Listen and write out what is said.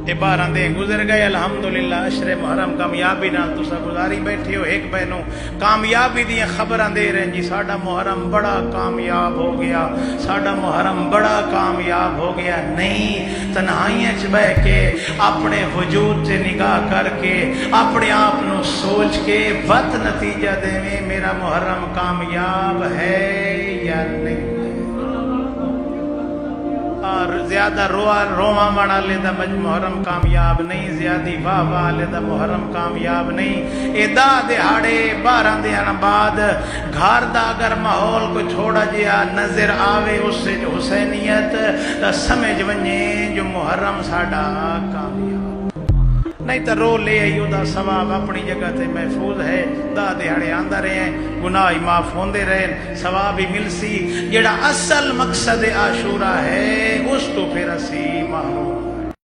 یہ 12 دن گزر گئے الحمدللہ اشرے محرم کامیابی نال تسا گزاری بیٹھے ہو ایک بہنوں کامیابی دی خبراں دے رہے ہیں جی ساڈا محرم بڑا کامیاب ہو گیا ساڈا محرم بڑا کامیاب ہو گیا نہیں تنہائیاں چ بیٹھ کے اپنے وجود سے نگاہ کر کے اپنے آپ نو سوچ کے وقت نتیجہ دے میرا محرم کامیاب ہے یا نہیں اور زیادہ رواں والے دا محرم کامیاب نہیں زیادی واہ والے دا محرم کامیاب نہیں ادا دہاڑے 12 دن بعد گھر دا اگر ماحول کو چھوڑا جیا نظر آوے اس سے جو حسینیت سمجھ ونجے جو محرم ساڈا کامیاب نہیں تو رو لے آئی دا ثواب اپنی جگہ تے محفوظ ہے دا دیہڑے آندہ رہے ہیں گناہ معاف ہوندے رہے ثواب ہی مل سی جڑا اصل مقصد عاشورہ ہے اس تو پھر اسی محروم